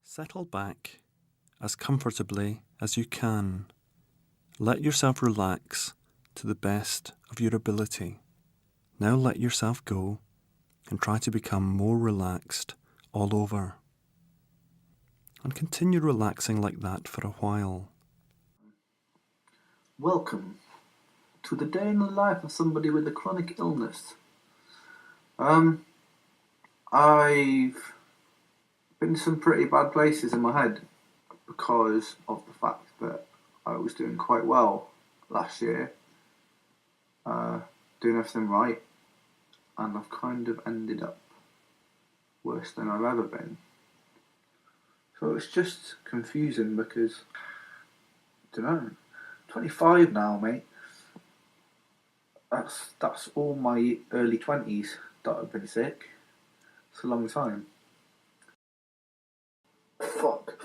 Settle back as comfortably as you can. Let yourself relax to the best of your ability. Now let yourself go and try to become more relaxed all over. And continue relaxing like that for a while. Welcome to the day in the life of somebody with a chronic illness. I've been in some pretty bad places in my head because of the fact that I was doing quite well last year, doing everything right, and I've kind of ended up worse than I've ever been. So it's just confusing because, I don't know, 25 now, mate. That's all my early 20s that I've been sick. It's a long time. Fuck.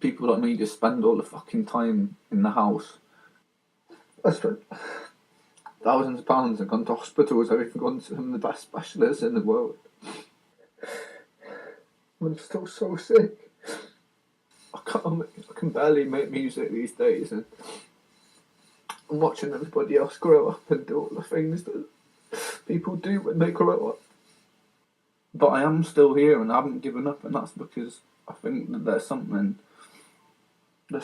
People like me just spend all the fucking time in the house. I spent thousands of pounds and gone to hospitals. I've gone to some of the best specialists in the world. I'm still so sick. I can barely make music these days, and I'm watching everybody else grow up and do all the things that people do when they grow up. But I am still here and I haven't given up, and that's because I think that there's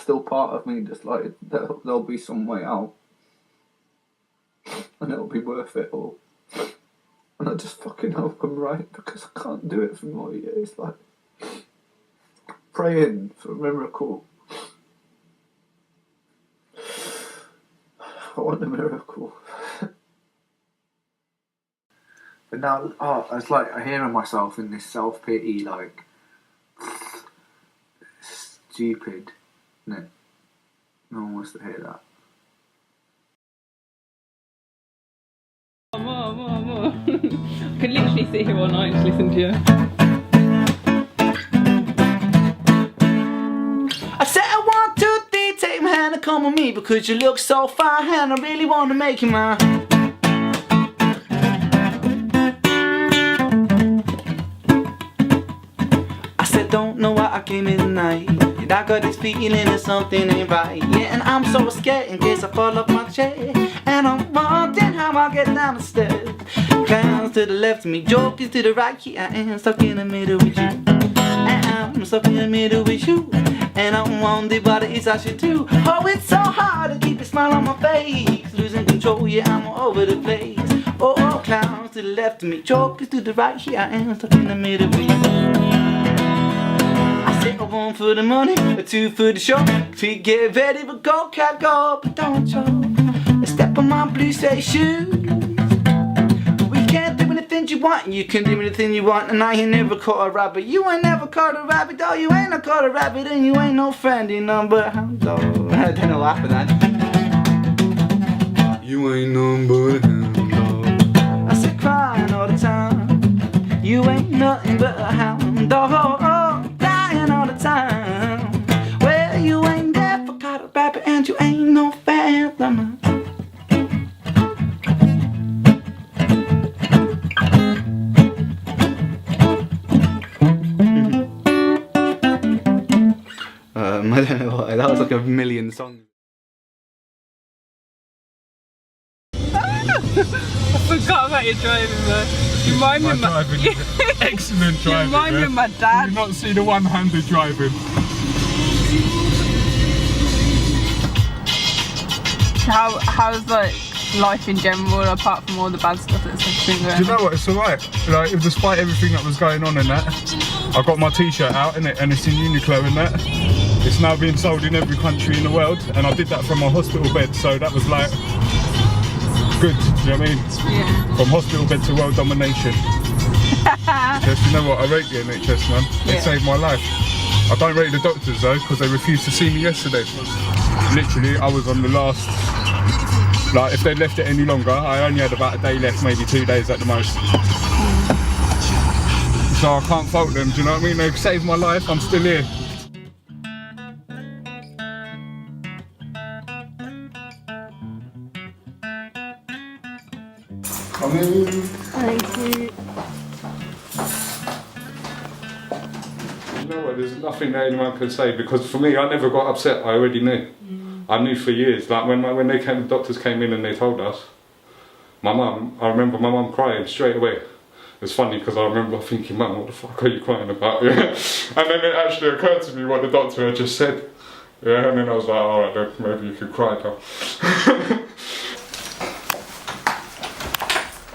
still part of me that's like, there'll be some way out. And it'll be worth it all. And I just fucking hope I'm right, because I can't do it for more years. Like, praying for a miracle. I want a miracle. But now, it's like I'm hearing myself in this self-pity, like, stupid, isn't it? No one wants to hear that. More. I could literally sit here all night and just listen to you. I said 1, 2, 3, take my hand and come with me, because you look so fine and I really want to make you mine. I said don't know why I came in tonight, yet I got this feeling that something ain't right. Yeah, and I'm so scared in case I fall off my chair, and I'm wondering how I get down the stairs. Clowns to the left of me, jokers to the right. Yeah, I am stuck in the middle with you, and I'm stuck in the middle with you, and I'm wondering what it is I should do. Oh, it's so hard to keep a smile on my face, losing control, yeah, I'm all over the place. Oh, clowns to the left of me, jokers to the right. Yeah, I am stuck in the middle with you. I said 1 for the money, 2 for the show, 3 get ready but go, can't go, but don't show. Step on my blue suede shoes. We can't do anything you want, you can do anything you want, and I ain't never caught a rabbit. You ain't never caught a rabbit, though. You ain't no caught a rabbit, and you ain't no friend, you know, but I'm dog. I don't know what happened then. You ain't none but a hound dog. I said crying all the time. You ain't nothing but a hound dog. Crying all the time. Well, you ain't never caught a rabbit, and you ain't no phantom. I don't know why, that was like a million songs. I forgot about your driving though. You remind me of my Excellent driving. You remind me of my dad. Did you not see the one-handed driving? How's like life in general, apart from all the bad stuff that's been going on? Do you know what? It's alright. Like, despite everything that was going on in that, I got my t-shirt out in it, and it's in Uniqlo in that. It's now being sold in every country in the world, and I did that from my hospital bed, so that was like good. Do you know what I mean? Yeah. From hospital bed to world domination. Just, you know what? I rate the NHS, man. They saved my life. I don't rate the doctors though, because they refused to see me yesterday. Literally, I was on the last. Like, if they'd left it any longer, I only had about a day left, maybe 2 days at the most. So I can't fault them, do you know what I mean? They saved my life, I'm still here. Come in. Thank you. You know what, there's nothing that anyone can say, because for me, I never got upset. I already knew. I knew for years. Like when they came, the doctors came in and they told us. I remember my mum crying straight away. It's funny because I remember thinking, Mum, what the fuck are you crying about? Yeah. And then it actually occurred to me what the doctor had just said. Yeah, and then I was like, alright, then maybe you could cry now.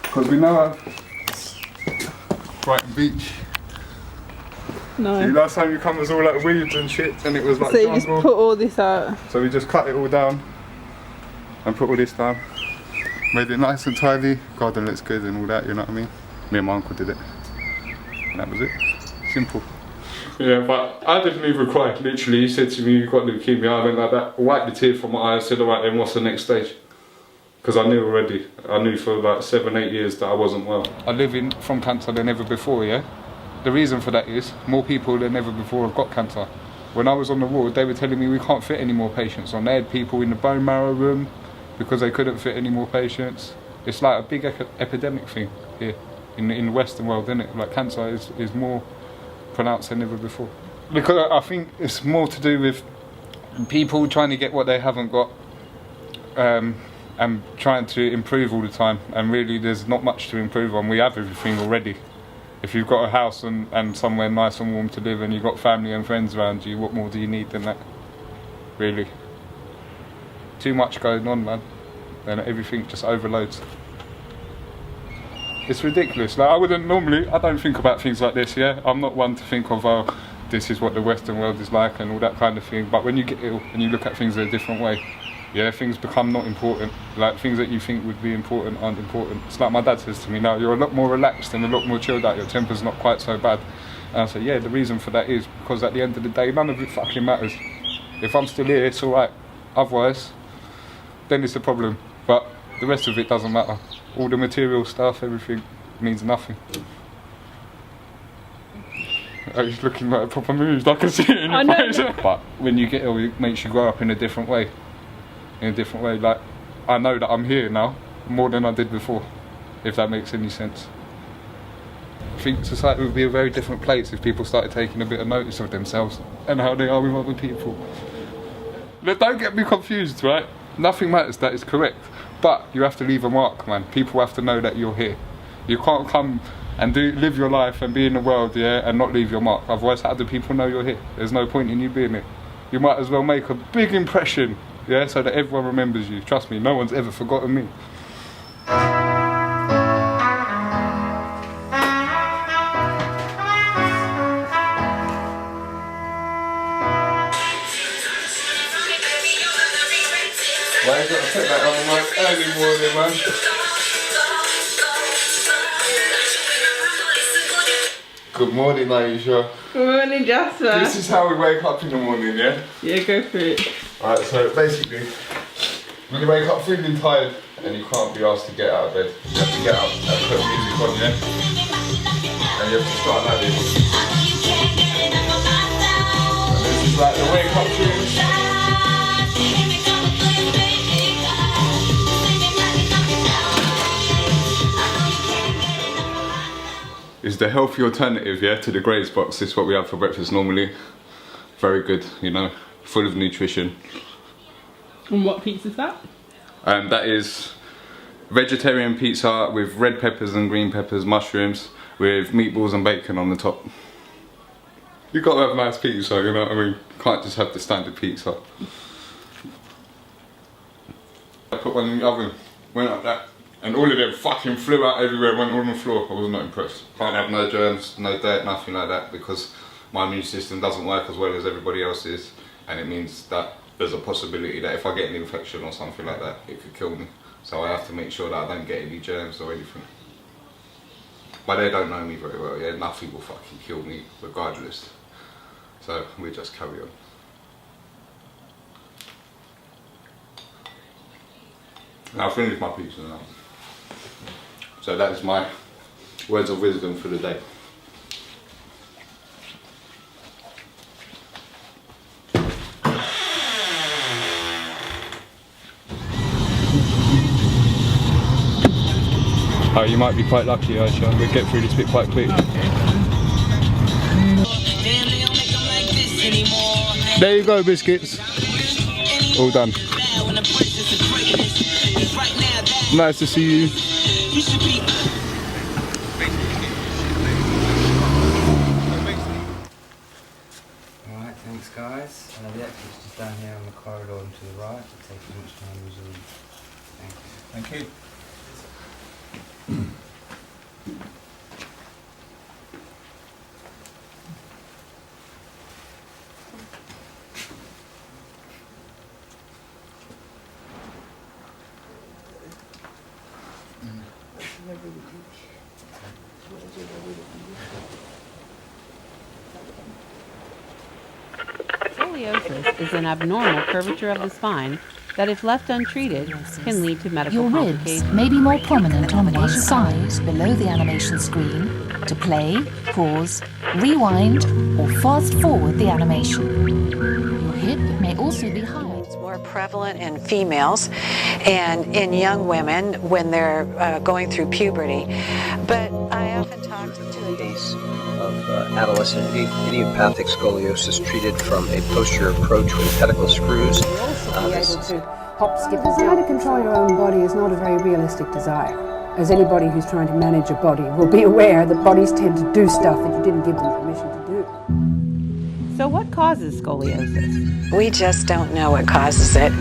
Because we now have Brighton Beach. No. See, last time you come, it was all like weeds and shit, and it was like So you jungle. just put all this out? So we just cut it all down and put all this down. Made it nice and tidy. Garden looks good and all that, you know what I mean? Me and my uncle did it. And that was it. Simple. Yeah, but I didn't even cry. Literally, he said to me, "You've got leukemia." I went like that, wiped the tear from my eye, said, "Alright then, what's the next stage?" Because I knew already. I knew for like 7-8 years that I wasn't well. I live from cancer than ever before, yeah? The reason for that is more people than ever before have got cancer. When I was on the ward, they were telling me we can't fit any more patients on. They had people in the bone marrow room because they couldn't fit any more patients. It's like a big epidemic thing here in the Western world, isn't it? Like cancer is more pronounced than ever before. Because I think it's more to do with people trying to get what they haven't got and trying to improve all the time. And really there's not much to improve on. We have everything already. If you've got a house and somewhere nice and warm to live and you've got family and friends around you, what more do you need than that? Really. Too much going on, man. And everything just overloads. It's ridiculous. Like I don't think about things like this, yeah? I'm not one to think of, oh, this is what the Western world is like and all that kind of thing. But when you get ill and you look at things in a different way, yeah, things become not important. Like things that you think would be important aren't important. It's like my dad says to me now, you're a lot more relaxed and a lot more chilled out, your temper's not quite so bad. And I say, yeah, the reason for that is because at the end of the day, none of it fucking matters. If I'm still here, it's alright. Otherwise, then it's a problem. But the rest of it doesn't matter. All the material stuff, everything means nothing. He's looking like a proper mood, I can see it in your face. But when you get ill, it makes you grow up in a different way. Like, I know that I'm here now, more than I did before, if that makes any sense. I think society would be a very different place if people started taking a bit of notice of themselves and how they are with other people. Look, don't get me confused, right? Nothing matters, that is correct. But you have to leave a mark, man. People have to know that you're here. You can't come and live your life and be in the world, yeah, and not leave your mark. Otherwise, how do people know you're here? There's no point in you being here. You might as well make a big impression, yeah, so that everyone remembers you. Trust me, no one's ever forgotten me. Why you gotta put that on my early morning, man? Good morning, Aisha. Good morning, Jasper. This is how we wake up in the morning, yeah? Yeah, go for it. Alright, so basically, when you wake up feeling tired and you can't be asked to get out of bed, you have to get up and put music on, yeah? And you have to start like this. And this is like the wake up tune. Is the healthy alternative, yeah, to the Graze box. This is what we have for breakfast normally. Very good, you know, full of nutrition. And what pizza is that? That is vegetarian pizza with red peppers and green peppers, mushrooms, with meatballs and bacon on the top. You've got to have nice pizza, you know what I mean? You can't just have the standard pizza. I put one in the oven, went like that. And all of them fucking flew out everywhere, went all on the floor. I was not impressed. Can't have no germs, no dirt, nothing like that, because my immune system doesn't work as well as everybody else's, and it means that there's a possibility that if I get an infection or something like that, it could kill me. So I have to make sure that I don't get any germs or anything. But they don't know me very well, yeah, nothing will fucking kill me regardless. So we just carry on. And I've finished my pizza now. So that is my words of wisdom for the day. Oh, you might be quite lucky, Aisha. We'll get through this bit quite quick. There you go, biscuits. All done. Nice to see you. Alright, thanks guys. The exit's just down here on the corridor and to the right. It'll take as much time as you need. Thanks. Thank you. Scoliosis is an abnormal curvature of the spine that, if left untreated, can lead to medical Your ribs complications. may be more prominent on one side below the animation screen to play, pause, rewind, or fast forward the animation. Your hip may also be high. It's more prevalent in females and in young women when they're going through puberty. But I often talk to of adolescent idiopathic scoliosis treated from a posterior approach with pedicle screws. Be able to hop, skip. The desire to control your own body is not a very realistic desire. As anybody who's trying to manage a body will be aware that bodies tend to do stuff that you didn't give them permission to do. So what causes scoliosis? we just don't know what causes it.